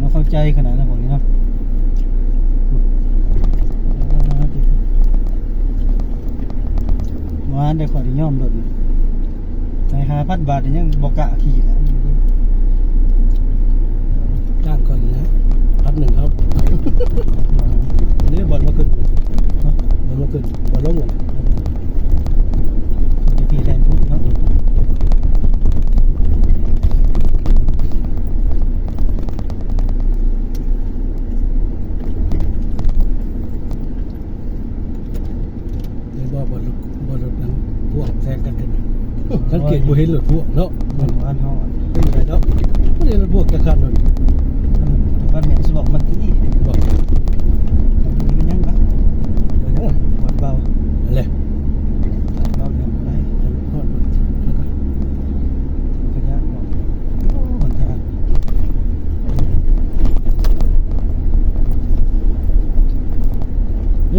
มาเข้าใจขนาดนั้นพวกนี้เนาะวานได้ขอได้ย่อมรถใน5,000 บาทยังบ่กะขี่ละ จ้างก่อนนะ1,000ครับอันนี้บอลมาขึ้นบอลมาขึ้นบอลลงอ่ะพี่แรงพุทธเนาะบอลนั้นพวกแซงกันกันสังเกตบ่เห็นรถพวกเนาะ วานเฮา เป็นไรเนาะไม่ได้รถพวกจะขับนั่น มันแม่นสิบอกมันตี บอก มันยังบ่ เดี๋ยวนะ หวานเบา อะไร เบาอย่างไร ทอดแล้วก็ ขยะบอกคนทาง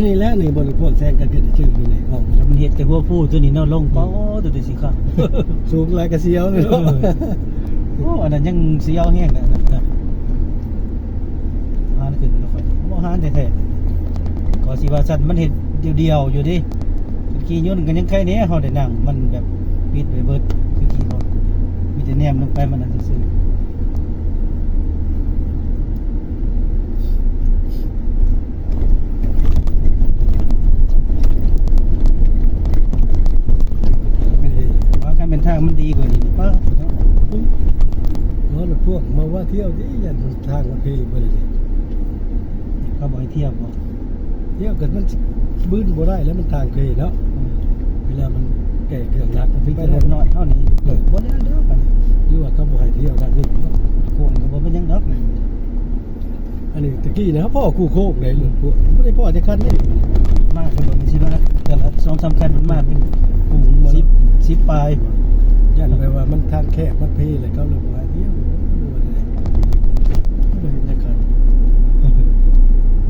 นี่แหละนี่บอลพวกแซงกันกันชื่ออยู่ในห้อง มันเห็ดแต่หัวผู้ตัวนี้เนาะลงป้อตัวสีขาว สูงลายกระเซียวเลย โอ้อันนั้นยังเสียวแห้งนะหานขึ้นแล้วค่อยบ่หานแท้ๆก็สิว่าซั่นมันเห็ดเดียวๆอยู่ดิขี่ยนต์กันยังใครแน่เฮาได้นั่งมันแบบปิดไว้เบิดคือขี่รถมีแต่แนมลงไปมันอันซื่อว่าการเป็นทางมันดีกว่านี้ป่ะ รถพวกมาว่าเที่ยวที่ยันทางวันที่ไปเลย เขาบอกให้เทียบบอก เที่ยวกันมันบื้นบ่ได้แล้วมันทางเคยเนาะเวลามันแก่เครื่องรักมัน ไป ไป ร ได้ ถน้อยเท่านี้บ่ได้เด้อกัน หรือว่าเขาบ่ให้เที่ยวทางนี้ โค้งก็บ่เป็นหยังดอก อันนี้ตะกี้นะครับพ่อคู่โคกเลยหลวงพ่อไม่ได้พ่อจะคันนี่ มากก็บ่มีสิว่าแต่ละ2-3คันมันมาเป็น ฝูงมา 10ปลาย ยันไปว่ามันทางแคบมันเพเลยเขาเลยว่าเที่ยวไม่เห็นจะคัน บ่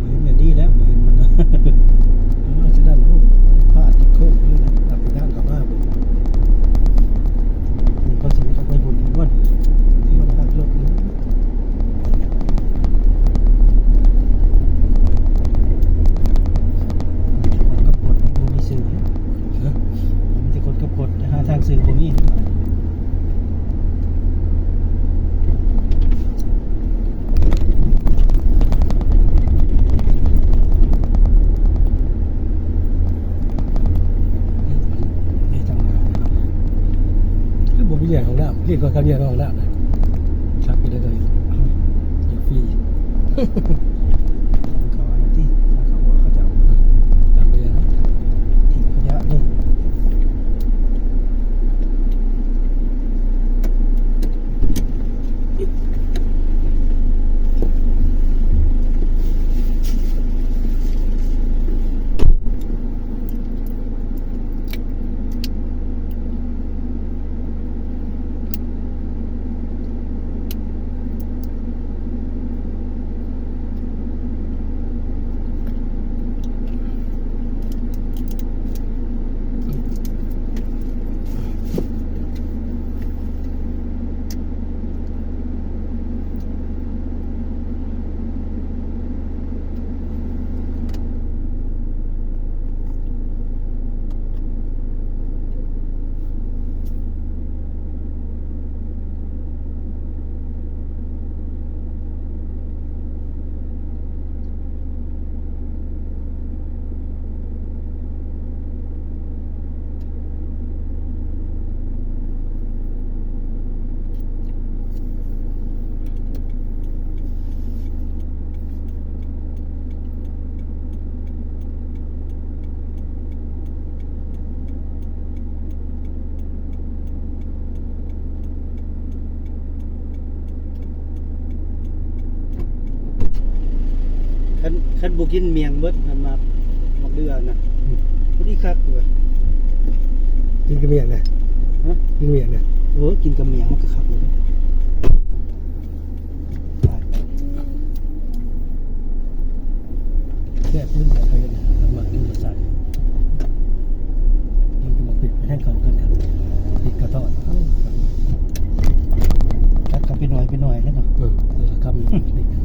เห็นอย่างนี้แล้วบ่เห็นมันนะ เพราะว่าฉะนั้นโอ้พลาดโคกเลยนะตัดไปทางกับมาบ่ มันก็สิต้องไปบุญอีกวัน ที่มันทางรถนี่ กับกดบ่มีสื่อ นะ มีแต่กดกับกดหาทางสื่อบ่มีนี่จังหวะ คือบ่มีเหรียญของน้ำเรียกว่าคำเหรียญของน้ำเลยชักไปได้เลยอย่าฟรี เขาอันนั้นที่ทางเขาหัวเขาจะเอา จำไปเลยนะ ทิ้งขยะเลย คันบ่กินเมียงเบิดมันมาหมกเดือนะพอดีคักตัว กินกระเมียงนะ ฮะ กินกระเมียงนะ โอ้กินกับเมียงมันก็คักเลยได้ แซ่บขึ้นแต่ไทยนะสมัครกินรสชาติกินกับมาปิดให้เขากันครับปิดกระทอด จัดกับไปหน่อยแล้วเนาะ เดี๋ยวคำปิด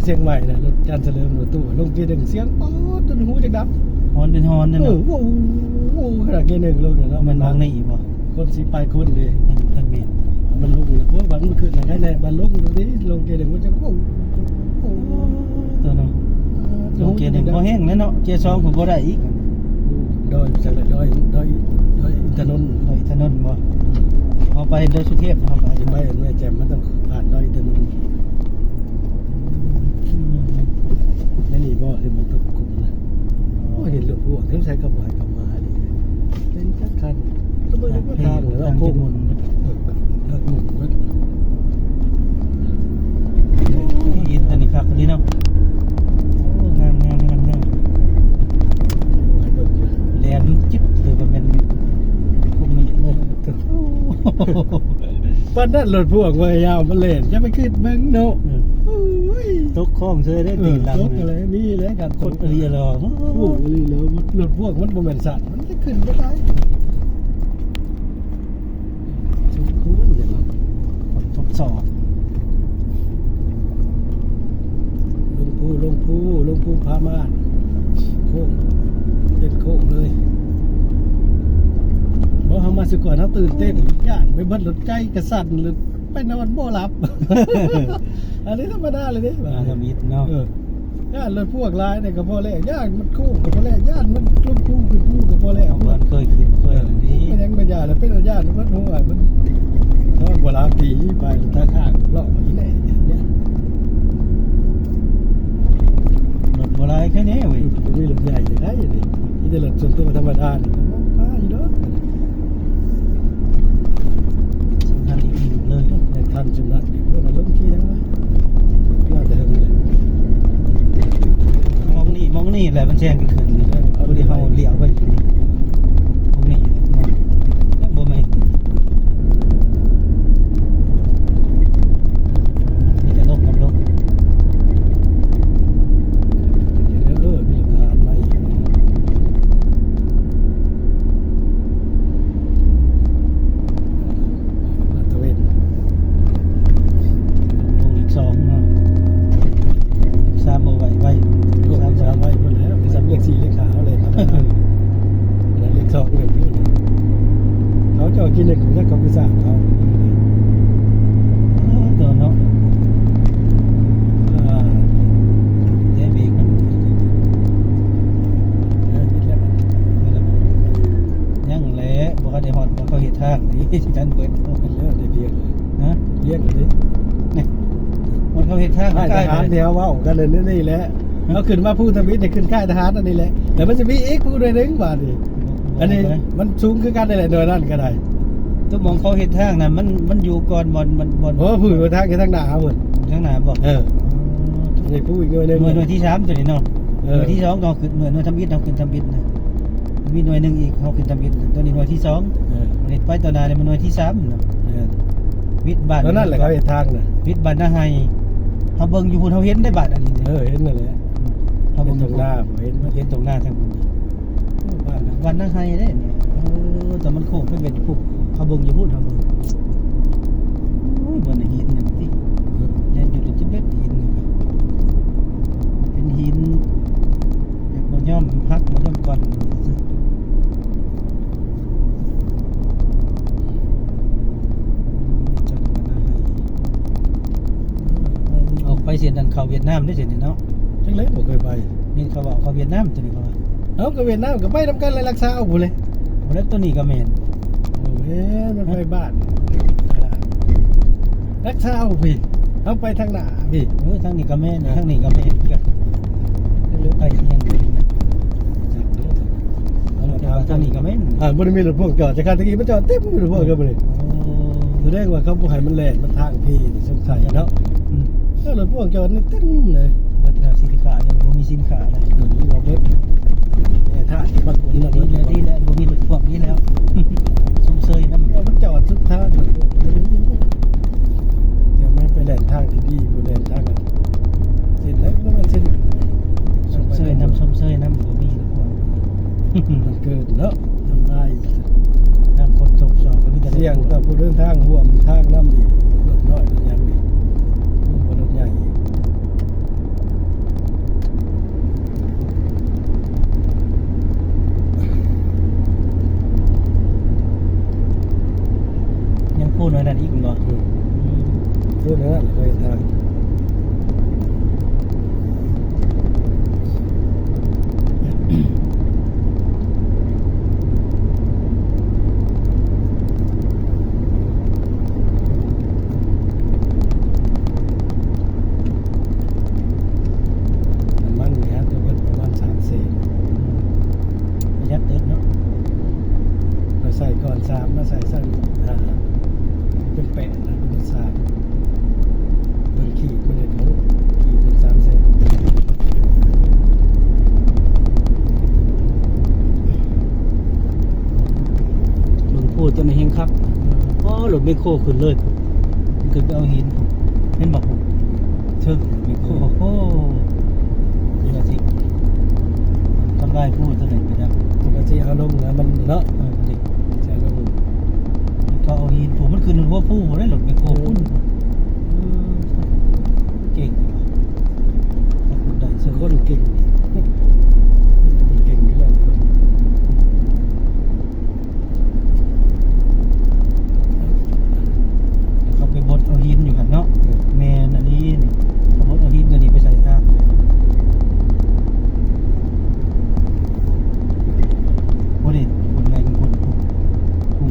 เชียงใหม่น่ะรถการเฉลิมรถตู้ลงเกียร์หนึ่งเสียงป๊อดจนหูจะดับ ฮอนเป็นฮอนนั่น โอ้ เนาะ โหโอ้โหขนาดเกียร์หนึ่งลงเนี่ยเนาะ มันมองนี่บ่ คนสีไปคนเลย ทางเมน มันลงแล้วเพราะวันมันขึ้นไหนได้แน่มันลงตรงนี้ลงเกียร์หนึ่งมันจะโอ้โห ตัวเนาะลงเกียร์หนึ่งพอแห้งแล้วเนาะเกียร์สองผมบ่ได้อีก ดอยจังเลยดอยถนน ดอยถนนบ่เอาไปโดยสุเทพเอาไป จะไปแม่แจ่มมันต้องผ่านดอยถนนไม่หนีบ่ที่มันต้องคุมนะโอ้เห็นรถพวกเครื่องใช้กระบะกระมาดิเป็นจักรคันก็ไม่ได้ว่าทางหรือว่า ทาง โค้ ที่ ง มุน หมุนมัน อินตัวนี้ครับนี่เนาะโอ้งามแหลมจิ๊บเลยก็เป็นคุมมีดเลย ปันนั่นรถพวกว่ายาวมันเล่นจะไปขึ้นเมืองโนโอ้ย ตกคลองเซยได้ตีหลัง ตกอะไรมีเลยกัน คนเรียรอ โอ้ยเลยมันรถพวกมันบ่แม่นสัตว์มันจะขึ้นบ่ได้สมควรอย่างนั้น ทดสอบ ลงภูพามาโค้งเป็นโค้งเลยเพราะเขามาสิก่อนเขาตื่นเต้นย่านไปเบิดรถใจกระสั่นหรือไปนอนบ่หลับ อันนี้ธรรมดาเลยเด้ มาทำอิดเนาะ ย่านรถพวกลายเนี่ยก็พอแล้วย่านมันโค้งก็พอแล้วย่านมันลงภูขึ้นภูก็พอแล้ว มันเคยคิดเคยดี เป็นยังเป็นย่านแล้วเป็นย่านมันหัวมันนอนบ่หลับตีไปตาข้างเลาะอีแหน่เนี่ย รถโบราณแค่นี้เว้ย มีรถใหญ่จะได้ยังไงนี่แต่รถส่วนตัวธรรมดาเนี่ยมาอยู่เด้อ สำคัญอีกทีเลย ในทันจุนัดเพื่อนมาล้มขี้ยังไงน่าจะเห็นเลย มองนี่แหละมันแจ้งกันขึ้นนี่พอดีเขาเลี้ยวไปอยู่นี่มองนี่บ่แม่นมีแต่ลบกับลบ มีหลักฐานไหมลาดตระเวน ลงอีก2เนาะ3บ่ไหวไว้ รวมสามไว้คนแล้วสามเลขสี่เลขขาวเลยครับแล้วเลขสองเลขนี้เขาจะกินเลขของยักษ์กับพิซซ่าเขา ตัวเนาะเดี๋ยวเบรกมันยังแหละบ่ได้ฮอดบ่เขาเฮ็ดทางนี่สิท่านเปิด เป็นแล้วได้เรียกเลย นะ เรียกเลย นี่มันเขาเฮ็ดทาง ค่ายทหารเดียวว่ากันเลยนี่แหละเราขึ้นมาพูดทวิตเนี่ยขึ้นค่ายทหารอันนี้แหละแต่มันจะมีอีกพูดด้วยนึงบาทดิอันนี้มันสูงขึ้นกันได้แหละโดยนั่นก็ได้ ตัวมองเขาเฮ็ดทางน่ะมันอยู่ก่อนบ่อน โอ้พูดไปทางกันทางหน้าหมด ข้างหน้าบ่ นี่พูดอีกหน่วยหนึง หน่วยที่3ตัวนี้เนาะหน่วยที่2ต้องขึ้นหน่วยทำอิฐต้องขึ้นทำอิฐนะมีหน่วยหนึงอีกเขาขึ้นทำอิฐตัวนี้หน่วยที่2มันเฮ็ดไปตัวหน้าเนี่ยมันหน่วยที่3เนาะวิทย์บ้าน แล้วนั่นแหละเขาเห็นทางน่ะ วิทย์บ้านนาไฮเฮาเบิ่งอยู่พุ่นเฮาเห็นได้บัดอันนี้ เห็นนั่นแหละ เฮา เป็ เบิ่ น ง ตรงหน้าผมเห็นมัน เห็นตรงหน้าทางพุ่น บ้านนะ บ้านนาไฮเด้เนี่ยแต่มันโค้งไปเป็นพุ่นเฮาเบิ่งอยู่พุ่นเฮาเบิ่งโอ้ยบ่ได้หินนึงติแล่นอยู่จะเบ็ดหินนึงเป็นหินแบบบ่ยอมพักบ่ยอมก่อนออกไปเสียดันเข้าเวียดนามได้เสียนี่เนาะ จังเล็กผมเคยไป มีเขาบอกเขาเวียดนามตัวนี้เขาว่า เอากับเวียดนามกับไปทำกันเลยรักษาเอาผมเลย แล้วตัวนี้ก็แม่น โอ้ยมันไปบ้านรักษาเอาพี่เอาไปทางหน้าพี่ ทางนี้ก็แม่นทางนี้ก็แม่นกันไปยังทางนี้ก็แม่น บริเวณรถพ่วงจอดจากการตะกี้มันจอดเต็มรถพ่วงกันไปเลยแสดงว่าเขาผู้ให้มันแหลกมันทางพี่สงสัยเนาะถ้ารถพ่วงจอดนี่เต็มเลย เบิดแล้วสินค้ายังบ่มีสินค้าเลย บอกเบิดถ้าที่มันคนละ ดีแล้วบ่มีรถพวกนี้แล้วสมเซยนำ มันจอดทุกทางเลยเดี๋ยวมันไปแหลกทางที่ดีไปแหลกทางกันเสร็จแล้วมันเส้น สมเซยนำบ่มีรถพวก มันเกิดเนาะทำได้ นำคนตกสอบก็มีแต่ เสี่ยงแต่ผู้เดินทางห่วงทางน้ำอีกรถน้อยรถใหญ่อีกรถใหญ่ พูดหน่อยนั่นอีกบ่ พูดนั่นเลยทางมันเนี่ยจะเป็นประมาณ3 เศษ ประหยัดเติบเนาะ เราใส่ก่อน3มาใส่สั้นเป็น8นะเป็น3มันขีดมันเลยทะลุขีดเป็น3 เศษ มึงพูดจะไม่เฮงครับอ๋อรถไมคโครขึ้นเลยขึ้นไปเอาหินเห็นบ่ผมเชิงไมคโครโอ้โหนี่ละสิทำลายพูดตัวไหนไปจัง ปกติเอาลงนะมันเนาะ นี่ ใส่ลง เขาเอาหินผมมันขึ้นหัวผู้ผมได้รถไมคโครพุ่นเก่งว่ะขอบคุณได้เชิง คนเก่งเก่งอยู่แล้วคน เขาไปบดเอาหินอยู่หันเนาะแมนอันนี้นี่เขาบดเอาหินตัวนี้ไปใส่ท่าโอ้ดิคนไงคนผู้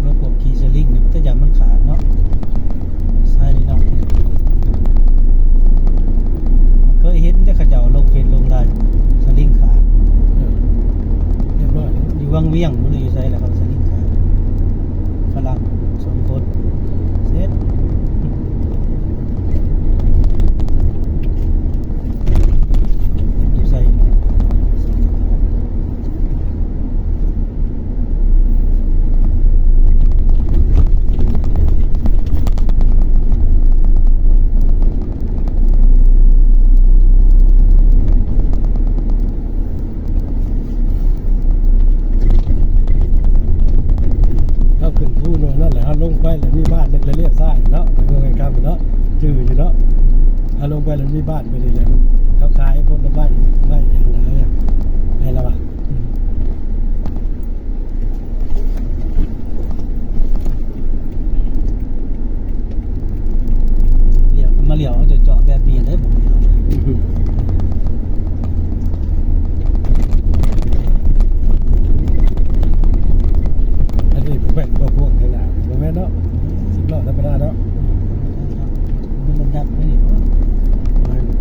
แล้วพวกขี่สลิงเนี่ยมันจะยำมันขาดเนาะใช่เลยเนาะเคยเห็นได้เขาเจ้าลงเพจลงไลน์สลิงขาด เรียบร้อย อยู่วังเวียงมันอยู่ใส่แล้วครับสลิงขาดฝรั่ง2 คนเสร็จอยู่ใส่สลิงขาด เขาขึ้นผู้โน่นนั่นแหละเขาลงไปแล้วมีบ้านเล็กเรียบซ้ายเนาะเป็นเมืองครับเนาะจืดอยู่เนาะเขาลงไปแล้วมีบ้านไปเลยเขาขายคนละใบอย่างไรไงล่ะวะ เหลี่ยวมาเหลี่ยวจะเจาะแบบนี้ได้ผมเหลี่ยว อันนี้เป็นแบบพวกขนาดเป็นแม่เนาะ10 ล้อธรรมดาเนาะ มันลำดับไม่เหลี่ยว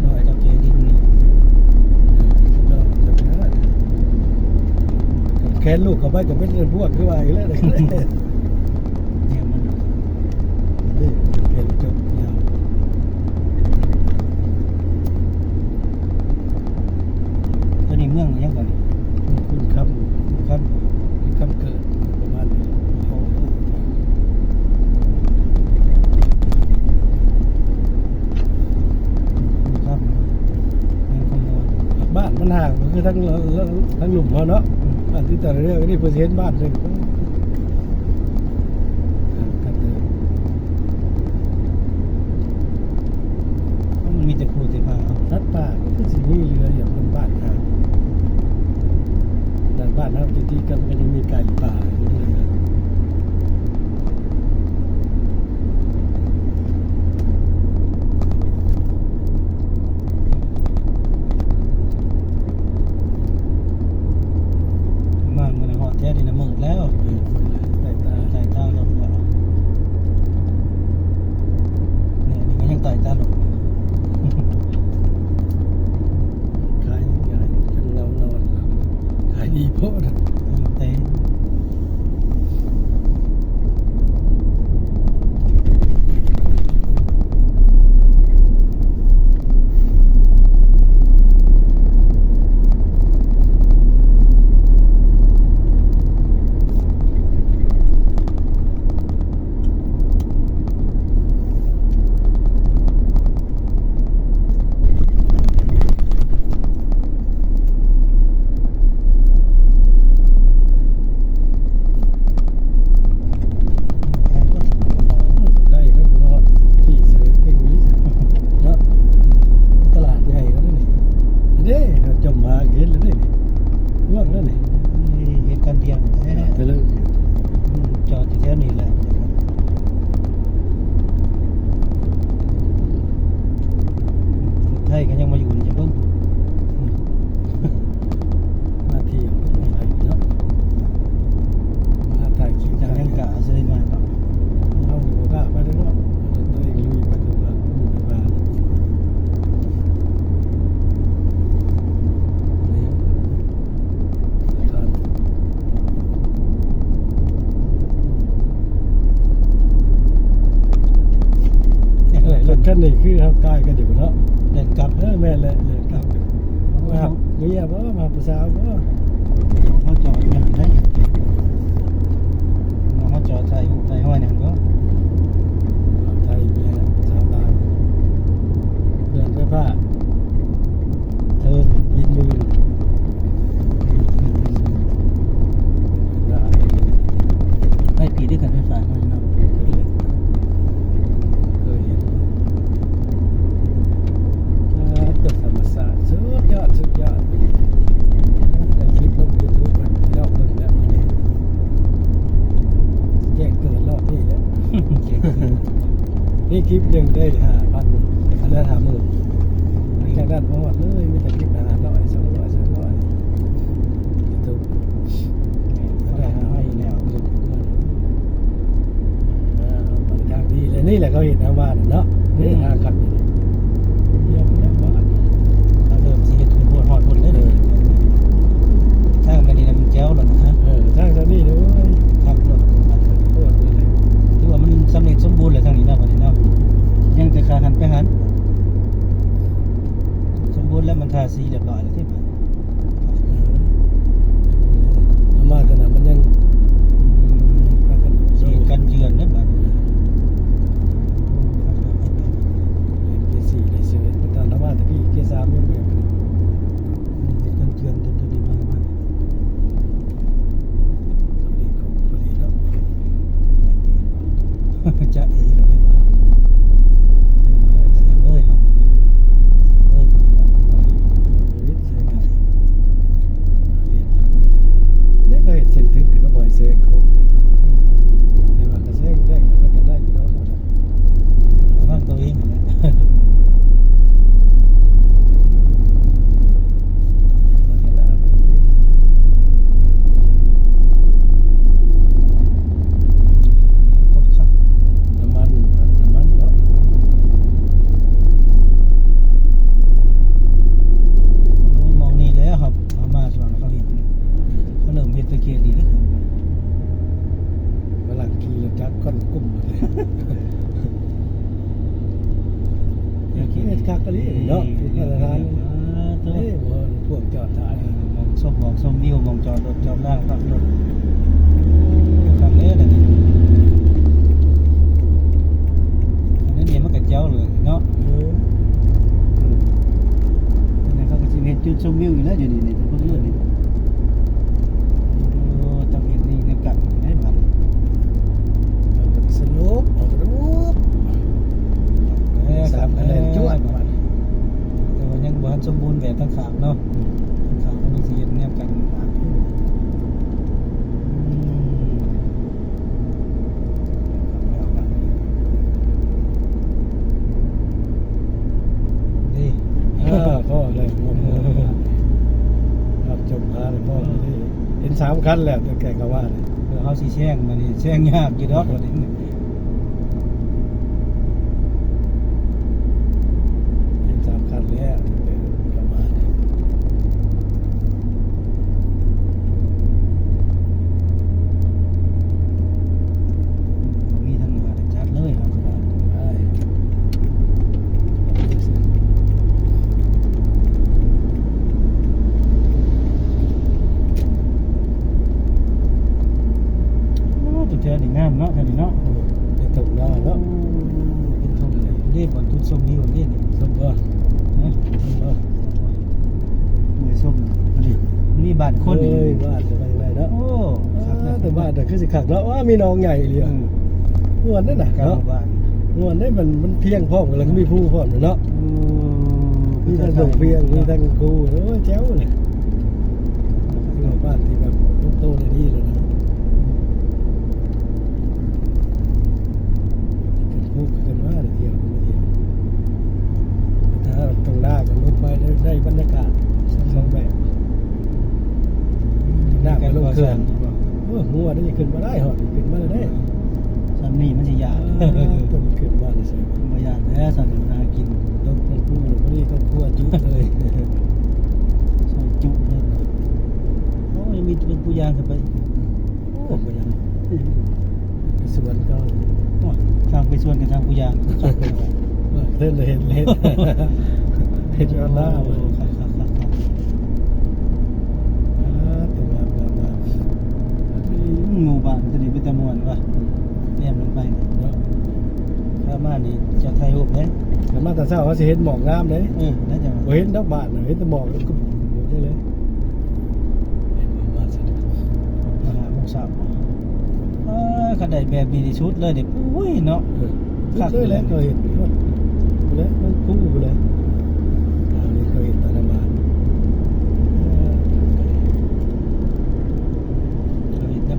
น้อยเจ้าเจดินนี่ 10 ล้อธรรมดาแค้นลูกเขาไปกับเป็นพวกคือว่าอีกแล้วเลย เนี่ยมัน นี่เห็นจบยาว ตัวนี้เมืองยังก่อน คุณครับ ครับ คุณคำเกิดประมาณนี้ โอ้โหครับเมืองขโมย บ้านมันห่างมันคือทั้งหลุมเขาเนาะบ้านที่แต่ละเรื่องนี่เปอร์เซ็นต์บ้านหนึ่งกันเลย มันมีแต่ครูแต่พาเอา รัดป่าก็สิมีเรืออย่างเป็นบ้านห่างด้านบ้านเราจริงๆกันก็ยังมีไก่ป่าอยู่เลยนะมาเมื่อไหร่หอดแท้นี่นะมืดแล้ว ไก่ตา ไต่ตาลงแล้วเนี่ยนี่ก็ยังไต่ตาลง ขายใหญ่จนเรานอนขายดีโพด แต่ ยก็ยังมาอยู่นี่จะเบิ่ง มาเที่ยวอะไรเนาะมาถ่ายคลิป ยังยังกะเซยมาเนาะ เอาหนูกล้าไปแล้วเนาะตัวเองลุยไปกับว่าอู้ไปบ้านรถคันนี้คือเขากายกันอยู่เนาะ เดินกลับ แม่นแหละเลยครับมาเมียบ่มาผู้สาวบ่ เขาจอดอย่างได้เขาจอดไทยไทยห้อยนั่นก็ ไทยเมียสาวลาวเดินไปผ้าเธอยินมือ ได้ปีด้วยกันไฟฟ้าห้อยเนาะ เคยเห็นตึกธรรมศาสตร์สุดยอดในคลิปลง YouTube มันรอบเบิ่งแล้วแจ้งเกิดรอบนี้แหละนี่คลิปหนึ่งได้5,000อันนั้น50,000จากนั้นพอดเลยมีแต่คลิป500 200 300 YouTube ได้ห้อยแล้ว ทางดีเลยนี่แหละเขาเห็นทางบ้านเนาะนี่ทางขับนี่เยี่ยมแล้วบ้าน ถ้าเริ่มสิเฮ็ดคุณโพดฮอดพุ่นเลยทางกันนี่มันแจ๋วหล่นนะ ทางเท่านี้เลย ครับรถ โคตรเลย ถือว่ามันสำเร็จสมบูรณ์เลยทางนี้เนาะบัดนี้เนาะยังแต่ขาหันไปหันสมบูรณ์แล้วมันทาสีเรียบร้อยแล้วที่บัด อามาแต่นั้นมันยังมากัน สีกันเยือนเด้บัดนี้ เกียร์4ได้เสือตอนนั้นว่าแต่พี่เกียร์3ยังแบบ กันเยือนจนตัวนี้มาพอดีเนาะ จะเอ๋เราได้ป่ะเสียเอ้ยเฮาเสียเอ้ยบ่ได้แล้ว ใช่ไหมเรียนหลังนี่ก็เห็นเส้นทึบก็บ่อยเซงเขาแต่ว่ากระเซ้งแรกมันก็ได้อยู่แล้วนะ บ้านตัวเองนั่นแหละ โคตรคัก น้ำมันเนาะ มองนี่แล้วครับเอามาช่วงเขาเห็นนี่เขาเริ่มเฮ็ดตะเกียบดีแล้วครับ เวลาขี่รถจักรก้อนกุ้มเลย เดี๋ยวคิด เฮ็ดคักกะลิเนาะมาตรฐาน ตัว เอ้ยบ่พวกจอดถ่าย มองส้มวิวมองจอดรถจอดล่างพักรถครั้งนี้แหละนี่อันนี้เนี่ยมันก็เจ้าเลยเนาะ อันนี้เขาก็สิเฮ็ดจุดชมวิวอยู่แล้วอยู่นี่แต่พวกนี้นี่ต้องเห็นนี่ในกันได้บัด สนุกออกรูป3คะแนนจวด แต่ว่ายังบ่ทันสมบูรณ์แบบทั้งขางเนาะทั้งขางมันยังสิเฮ็ดแนวกันมาดี พ่อเลยครับจมพาเลยพ่อนี่เห็น3คันแล้วแต่แกก็ว่าเลย เดี๋ยวเฮาสิแช่งมานี่แช่งยากอยู่ดอกว่านี้ เห็น3คันแล้วก็มา มีทางเหนือจัดเลยครับ ได้ ตัวเธอนี่งามเนาะแถวนี้เนาะ ในตรงหน้าเนาะ เป็นทงเลยนี่บ่จุดชมวิวนี่นี่ สมบูรณ์ นะ มือส้มนี่บ้านคน เอ้ยบ้านจะไปไหนเนาะ โอ้ครับ แต่บ้านแต่คือสิขักแล้วว่ามีน้องใหญ่เลยม่วนนั่นน่ะ กลาง เนาะ บ้าน ม่วนได้มันเพียงพร้อมกันแล้วก็มีผู้พร้อมเนาะมีทั้งดงเพียงมีทั้งครูโอ้ยแจ๋วเลยที่บ้านที่แบบโตในนี่เลยนะขึ้นคู่ขึ้นมาเที่ยวถ้าตรงหน้าก็ ขื่อนหัวนี่ขึ้นมาได้หอดขึ้นมาได้ ซัมนี่มันสิยาก ต้นขึ้นมาได้ใช่ บ่ยากแล้วซัมนี่หากิน ต้องคนพูดพอดีก็พัวจุเลย ซอยจุเลยโอ้ยมีเป็นผู้ย่างขึ้นไป โอ้ไปยังไปสวนก็ โอ้ยทางไปสวนกับทางผู้ย่าง เล่นเลยเห็นเห็นออนไลน์ หมู่บ้านตัวนี้เป็นตะมวนว่ะแนมลงไปนี่ข้ามานี่จะถ่ายรูปเด้ แต่มาแต่เช้าเขาจะเห็นหมอกงามเลย น่าจะ เห็นดอกบานเห็นแต่หมอกก็ได้เลยเห็นมาสนุก มาหาหมู่สาวคันใดแบบนี้ที่สุดเลยเด็กอุ้ยเนาะ เลยแล้วเคยเห็นเลยมันคู่ไปเลยเคยเห็นตอนบาน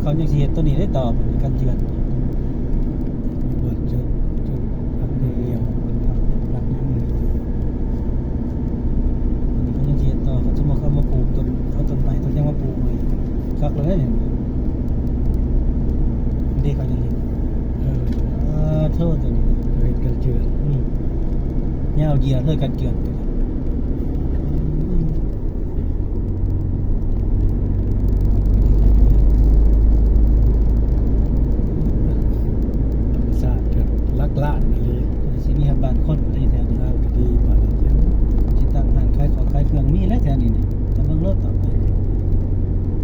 เขายังสิเฮ็ดตัวนี้ได้ต่อมันกันเจือน บดจนพักเดียว รักยังเลยเขายังสิเฮ็ดต่อเขาจะมาเข้ามาปลูกต้นเขาต้นไม้เขายังมาปลูกเลยคักเลยเนี่ยเด็กเขายังเห็นโทษตัวนี้ เคยกันเจือน เนี่ยเอาเหยียดเลยกันเจือนตัวนี้ ศาสตร์กันลักล้านอะไร สิมีบ้านคนอะไรแถวนี้ ทางคดีมาเดียว สิตั้งร้านขายของขายเครื่องมีแล้วแถวนี้นี่จะเบิ่งรถต่อไป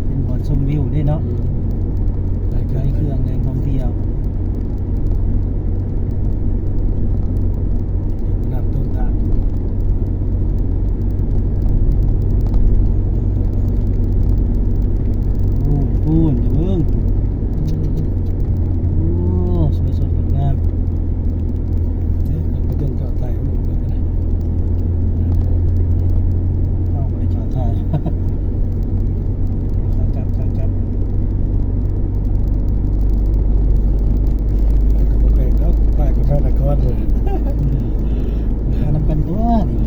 เป็นบ่อนชมวิวได้เนาะขายเครื่องแหล่งท่องเที่ยว นับต้นทาง ปูนอย่าเบิ่งโอ้สวยสดงดงาม ก็จนเก่าไทยหมดเลยนะ เอาไปจอดถ่ายขากลับ ก็บอกเลยแล้วไปกับแฟนละครเลย หานำกันตัวนี่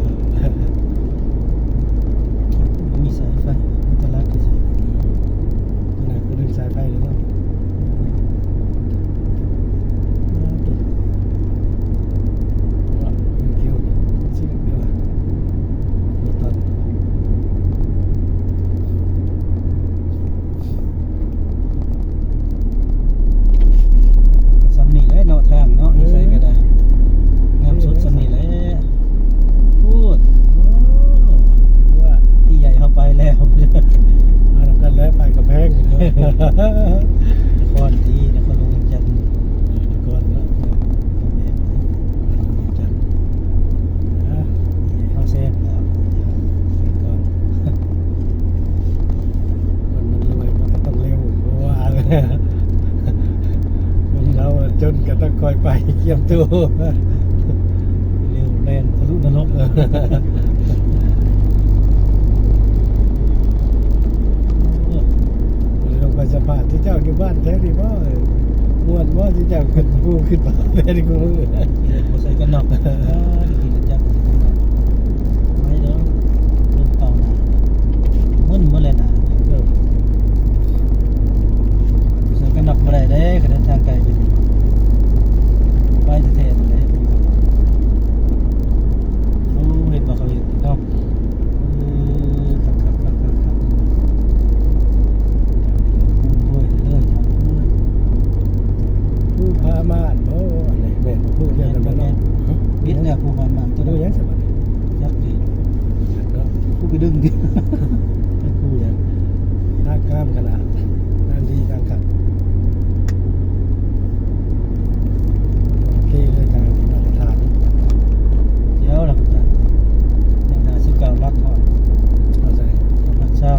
มันมีสายไฟมีตลาดที่สิ คนไหนคนดึงสายไฟเลยมั้งเกี่ยวสิ่งเดียวตอน สำนี่แหละเนาะทางเนาะใส่ก็ได้งามสุดสำนี่แหละพูดโอ้ ว่า ที่ใหญ่เข้าไปแล้ว มาทำกันแล้วไปกับแพง นครดีนครหลวงจันทร์ ก่อนแล้วจันฮะ เข้าเส้นแล้ว ก่อนคนมันรวยมันก็ต้องเร็วเพราะว่าคนเราจนก็ต้องคอยไปเยี่ยมตัว เร็วแรงทะลุนรกลงไปสะพานที่เจ้าอยู่บ้านแท้ดีบ่ม่วนบ่ที่เจ้าขึ้นภูขึ้นป่าแท้ดีกูมือ บ่ใส่กันนอกกินจับไม่เด้อลงเป่าหนามึนเลยนะใส่กันนอกบ่ได้เด้ขนาดทางไกลไปแท้ๆเลยโอ้เห็นบ่เขาเห็นเนาะครับโอ้ยเลย ผู้พามาโอ้อะไรแม่นผู้เรียนกันบ่เนาะ บิดเนี่ยผู้มามันตัว ดู นี้ ยังสบาย ยักษ์ดี เนาะ ผู้ไปดึงดิ ผู้ยังทางข้ามขนาดงานดีทางขับโอเคเลยทางมาตรฐาน เดี๋ยวล่ะจ้ะยังหาสิบเก้าลักก่อน เอาใจ ลักเช้า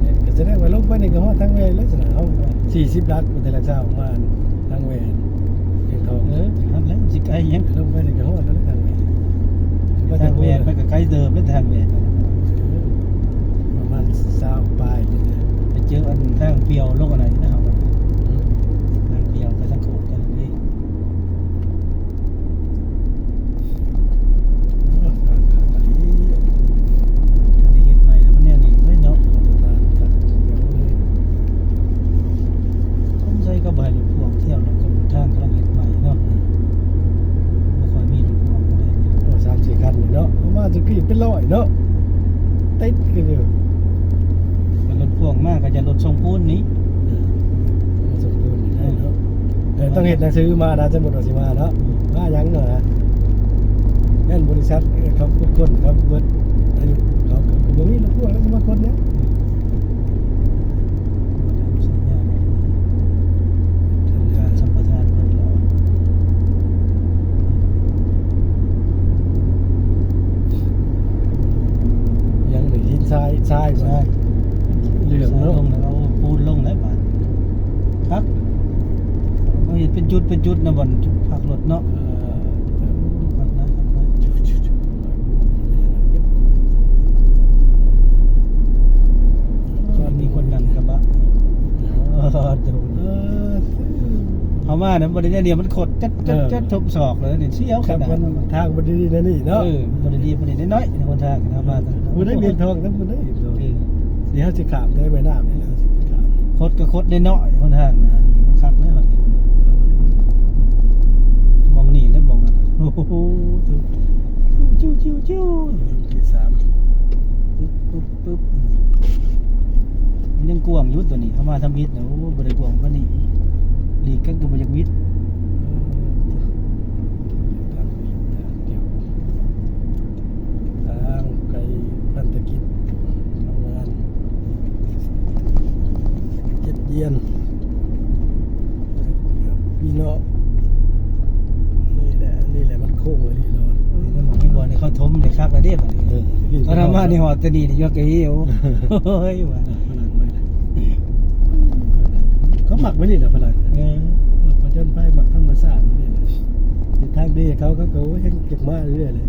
เนี่ยก็จะได้ว่าลงไปในกระห้อทั้งเวรลักษณะเอา40 ลักแต่ละเช้ามาทั้งเวรเพียงทอง ทำแล้วสิไกลยัง ลงไปในกระห้อทั้งเวร ทางแหวนไปกับไกลเดิมไม่ทางแหวน ประมาณ20 ปลายเนี่ย ไปเจออันทางเปียวโลกอะไรนะครับทางเปียวไปทางโขกกันนี่ ทางขับไป การได้เห็ดใหม่แล้วมันเนี่ยนี่เลยเนาะ มาตรฐานขับเดี๋ยวเลย สุกี้เป็นร้อยเนาะติดกันอยู่ เป็นรถพ่วงมากก็จะรถทรงปูนนี้ สมบูรณ์อยู่ได้เนาะแต่ต้องเห็นหนังสือมานะจะหมดหนังสือมาเนาะว่ายังเหรอแม่นบริษัทเขาคนเขาเบิดอายุเขาบ่มีรถพ่วงแล้วมาคนเนี้ย การสัมปทานคนเรา ยังหนึ่งหินทรายใช่เหลือง ล เนาะ งแล้วเอาปูนลงแล้วบาดครับเขาเห็นเป็นจุดนะบนจุดพักรถเนาะครับนะครับก็มีคนนั่งกระบะดูเอามาเนี่ยบริเวณเดียวมันขดจัดทุบศอกเลยเนี่ยเชี่ยวข ครับ นาด มันทางมันดีนะนี่เนาะ บริเวณน้อยในคนทางนะมา มันได้เงินทองนะมันได้เงินทองเดี๋ยวจะขามได้ใบหน้านี่แหละสิขาม คดก็คดได้น้อยคนทางนะครับเนี่ยมองนี่แล้วมองกันโอ้โหจิ้วที่สาม ปึ๊บมันยังกวางยุดตัวนี้เข้ามาทำวิทย์นะโอ้บริกวางก็นี่หลีกกันก็บริวิทย์ทางไกลพันธกิจทำงานเจ็ดเยียนพี่น้องนี่แหละมันโค้งเลยที่เรา นี่มองไม่บอลนี่เขาทมในคักระเดียบอะไรเขาทำมาในหอตนีนี่ยกไอ้เหี้ยวเฮ้ยว่ะ เขาหมักไว้นี่แหละฝรั่งหมักมาจนไปหมักธรรมชาตินี่แหละทางดีเขาก็ให้เก็บมาเรื่อยเลย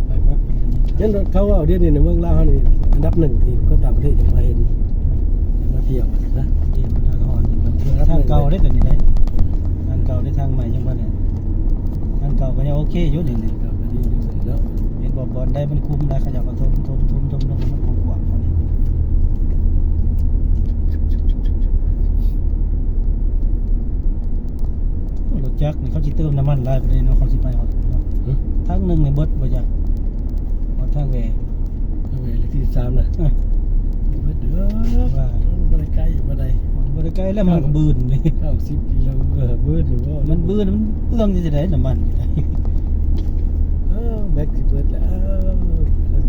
ไปพักยันเขาเอาเดี๋ยวนี้ในเมืองลาวนี่อันดับหนึ่งที่ก็ต่างประเทศยังมาเห็นมาเที่ยวนะ เดี๋ยวมันหอนี่มันทางเก่าได้ตัวนี้ได้ทางเก่าได้ทางใหม่ยังบ่เนี่ยทางเก่าก็ยังโอเคอยู่นี่ ก็ดีอยู่สุดแล้ว เห็นบอลได้มันคุ้มได้ขยับก็ทมลงมันกว้างๆเขานี่รถจักรนี่เขาจิเติมน้ำมันหลายประเด็นเนาะเขาสิไปเอาทางหนึ่งในเบิดบ่อยากเอาทางแหว เวลาที่สามนะเด้อว่าบริไกลบ่ได้ บริไกลแล้วมันก็บืนนี่ 90 กิโลบื้นหรือว่า มันบืนมันเปลืองจะได้น้ำมันนี่ได้ แบ็คสิเบิดแล้ว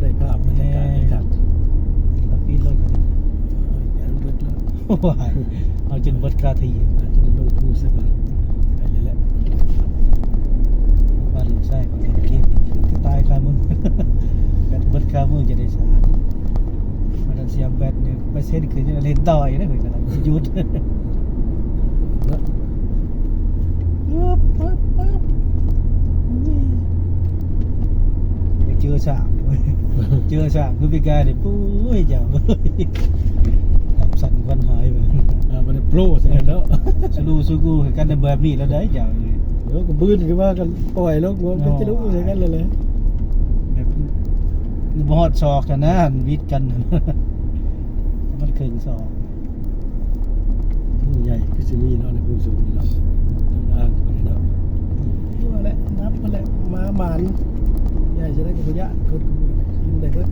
ได้ภาพบรรยากาศครับ เราปีนรถกัน อย่างเบิดแล้ว ว้ายเอาจนเบิดคาที อาจจะลงภูซะก่อนไปเลยแหละ บ้านลูกไส้ของเกมจะตายคามือแบตเบิดคามือจะได้สามันเสียแบตเนี่ยไปเส้นคือจะเล่นต่อยนะคือกันหยุดเจอฉากเจอฉากคือพิการเนี่ยปุ้ยเจ้าดับสั่นควันหายไป มันโปรซะแล้ว สลูซูกูกันในแบบนี้แล้วได้เจ้า เดี๋ยวก็บื้นคือว่ากันปล่อยลงมันจะรู้ใส่กันเลย แบบบอดศอกกันนะวิดกันมันเคืองศอก ใหญ่คือสิมีเนาะในภูสูงนี่เนาะอ่างไปเนาะว่าแหละนับมาแหละมาหมานใหญ่จะได้กับพยะคนกินได้เบิด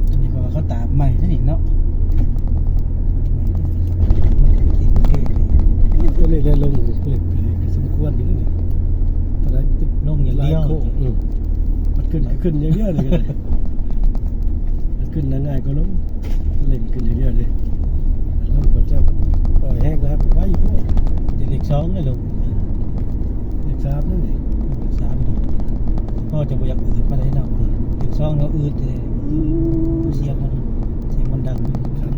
อันนี้เพราะว่าเขาตากใหม่นั่นนี่เนาะ ก็เลยได้ลงเปลือกสมควรอยู่นี่ตอนนั้น ลงอย่างเดียว มันขึ้นเยอะๆเลยมันขึ้นง่ายก็ลงเล่นขึ้นเยอะๆเลยลงก็จะปล่อยแห้งแล้วไว้พวก จะเล็กสองเลยลง เด็กสามนั่นนี่ สามพ่อจะบ่อยากอืดมาได้เนาะเล็กสองเราอืดเลยเสียงมันดัง ครับ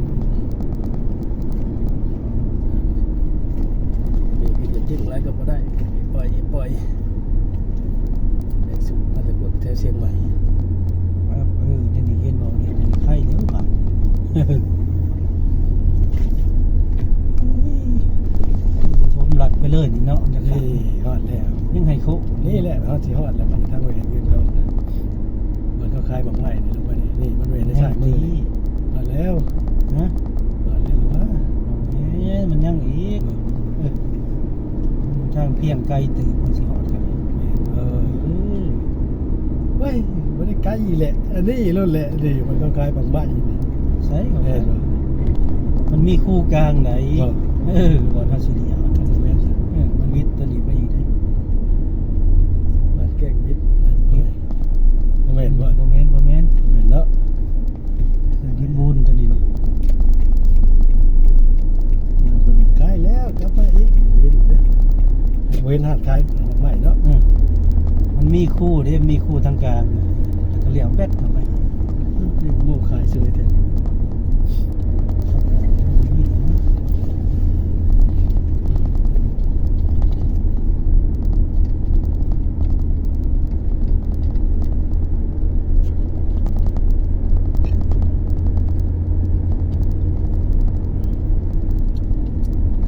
มีจะจิ้งไรก็พอได้ปล่อยไอ้สุมาแต่พวกแถวเชียงใหม่ นี่เห็นบอกนี่ไข่เลี้ยวบาทผมหลัดไปเลยนี่เนาะอย่าง นี่ นี้ ฮอดแล้ว ยังไงคุ นี่แหละฮอดที่ฮอดแล้วมันทั้งเวรเงินเขามันก็คลายบางไม้นี่ลงไปนี่มันเวรในสายมือมาแล้ว ฮะ มาแล้วว่า มันยังอีกทางเพียงไกลตื่นมันสิหอดกัน อีแหละอันนี้รุ่นแหละดีมันก็คล้ายบางใบนี่ ใช่ก็ แม่นบ่ มันมีคู่กลางไหน ครับ บ่ทัศนียมันก็แม่นมันวิทย์ตัวนี้ไปอีกเด้ มันแกล้งมิดแม่นบ่ บ่แม่น แม่นเนาะ คือวิทย์บูนตัวนี้นี่ มันคล้ายแล้วกลับมาอีกเว้นหัดคล้ายบางใบเนาะ มันมีคู่เด้มีคู่ทางกลางแล้วก็เลี้ยวแป๊ดเข้าไป นี่หมู่ขายซื้อแท้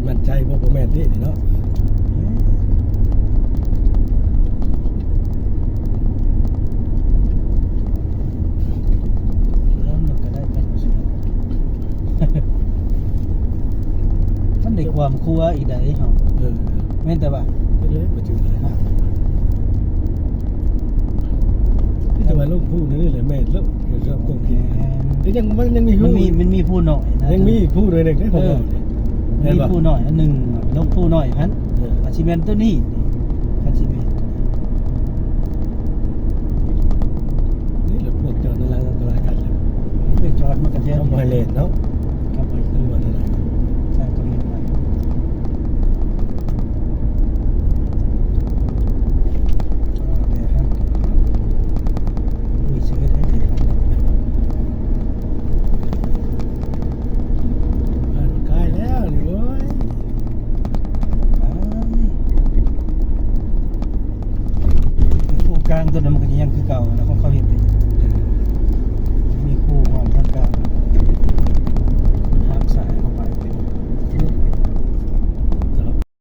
มั่นใจบ่แม่นที่นี่เนาะ แล้วมันก็ได้เป็นเสียมันได้ความครัวอีกได้เฮาแม่นแต่ว่า เลยบ่จืดเลยที่จะมาลงผู้นี่แหละแม่นแล้วเดี๋ยวจะคงกินแล้วยังมี มัน ผู้ มีผู้น้อยนะ ยังมีอีกผู้เลยหนึงได้ผมบอก มีผู้น้อยอันหนึงลงผู้น้อยหันอาชิเมนตัวนี้อาชิเมน นี่แหละพวกจอดนั่นแหละอันตรายกันเลย เรื่องจอดมันก็แท้ ต้องไปเลนเนาะ ครับไป ขึ้นมาอะไร สร้างก็เห็นไปมีชีวิตให้ดีครับ ใกล้แล้วนี่โว้ย คู่กลางตัวนั้นมันก็ยังคือเก่าแล้วของเขาเห็นไปมีคู่ความทางกลาง